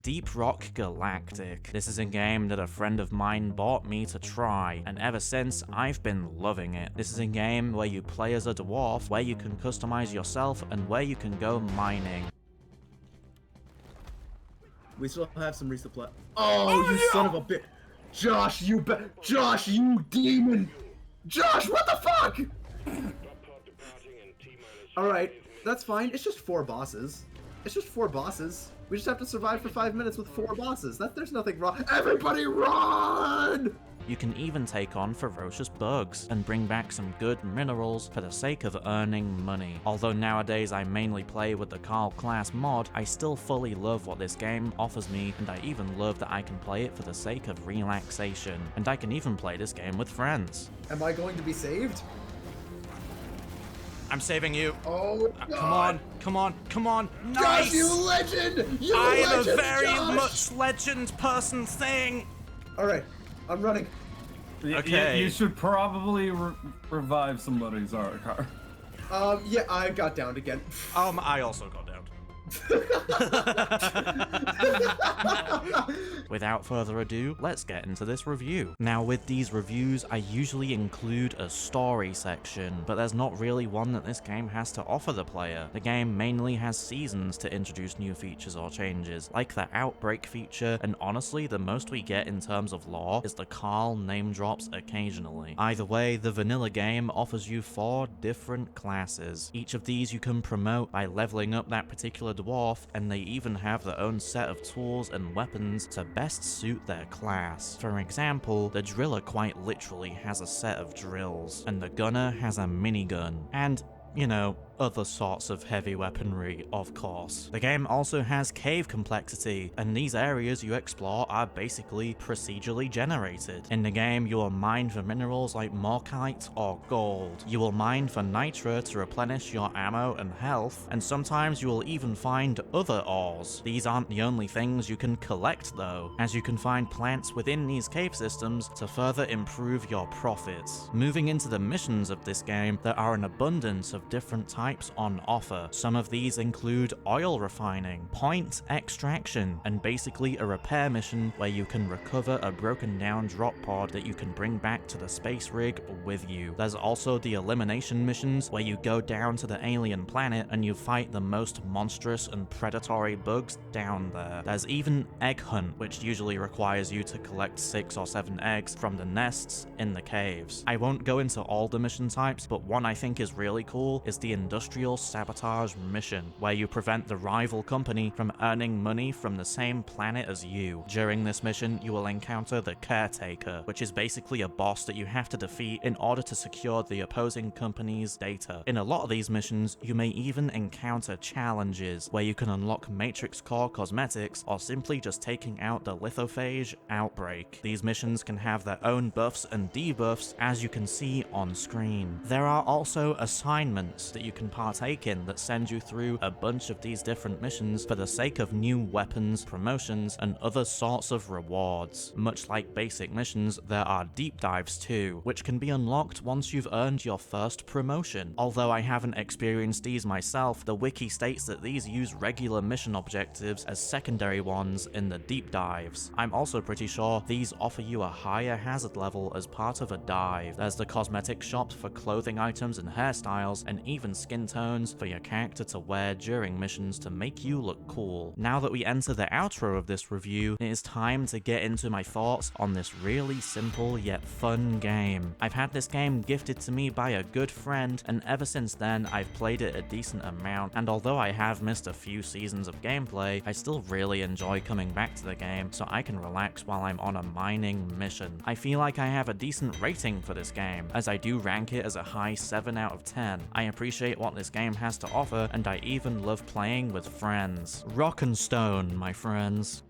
Deep Rock Galactic. This is a game that a friend of mine bought me to try, and ever since, I've been loving it. This is a game where you play as a dwarf, where you can customize yourself, and where you can go mining. We still have some resupply. Oh, you son of a bitch! Josh, Josh, you demon! Josh, what the fuck? Alright, that's fine. It's just 4 bosses. It's just 4 bosses. We just have to survive for 5 minutes with 4 bosses. There's nothing wrong. Everybody run! You can even take on ferocious bugs and bring back some good minerals for the sake of earning money. Although nowadays I mainly play with the Carl class mod, I still fully love what this game offers me, and I even love that I can play it for the sake of relaxation. And I can even play this game with friends. Am I going to be saved? I'm saving you. Oh, God. Come on, come on, come on. Nice! Josh, you legend! You I'm legend, a very Josh! much legend person thing. Alright, I'm running. Okay. You should probably revive somebody's car. Yeah, I got downed again. I also got downed. Without further ado, let's get into this review. Now, with these reviews, I usually include a story section, but there's not really one that this game has to offer the player. The game mainly has seasons to introduce new features or changes, like the Outbreak feature, and honestly, the most we get in terms of lore is the Carl name drops occasionally. Either way, the vanilla game offers you 4 different classes. Each of these you can promote by leveling up that particular dwarf, and they even have their own set of tools and weapons to best suit their class. For example, the driller quite literally has a set of drills, and the gunner has a minigun, and, you know, other sorts of heavy weaponry, of course. The game also has cave complexity, and these areas you explore are basically procedurally generated. In the game, you will mine for minerals like morkite or gold. You will mine for nitra to replenish your ammo and health, and sometimes you will even find other ores. These aren't the only things you can collect though, as you can find plants within these cave systems to further improve your profits. Moving into the missions of this game, there are an abundance of different types on offer. Some of these include oil refining, point extraction, and basically a repair mission where you can recover a broken down drop pod that you can bring back to the space rig with you. There's also the elimination missions where you go down to the alien planet and you fight the most monstrous and predatory bugs down there. There's even egg hunt, which usually requires you to collect 6 or 7 eggs from the nests in the caves. I won't go into all the mission types, but one I think is really cool is the Industrial Sabotage mission, where you prevent the rival company from earning money from the same planet as you. During this mission, you will encounter the Caretaker, which is basically a boss that you have to defeat in order to secure the opposing company's data. In a lot of these missions, you may even encounter challenges, where you can unlock Matrix Core cosmetics, or simply just taking out the Lithophage Outbreak. These missions can have their own buffs and debuffs, as you can see on screen. There are also assignments that you can partake in that send you through a bunch of these different missions for the sake of new weapons, promotions, and other sorts of rewards. Much like basic missions, there are deep dives too, which can be unlocked once you've earned your first promotion. Although I haven't experienced these myself, the wiki states that these use regular mission objectives as secondary ones in the deep dives. I'm also pretty sure these offer you a higher hazard level as part of a dive. There's the cosmetic shop for clothing items and hairstyles, and even skin tones for your character to wear during missions to make you look cool. Now that we enter the outro of this review, it is time to get into my thoughts on this really simple yet fun game. I've had this game gifted to me by a good friend, and ever since then I've played it a decent amount, and although I have missed a few seasons of gameplay, I still really enjoy coming back to the game so I can relax while I'm on a mining mission. I feel like I have a decent rating for this game, as I do rank it as a high 7 out of 10. I appreciate what this game has to offer, and I even love playing with friends. Rock and stone, my friends.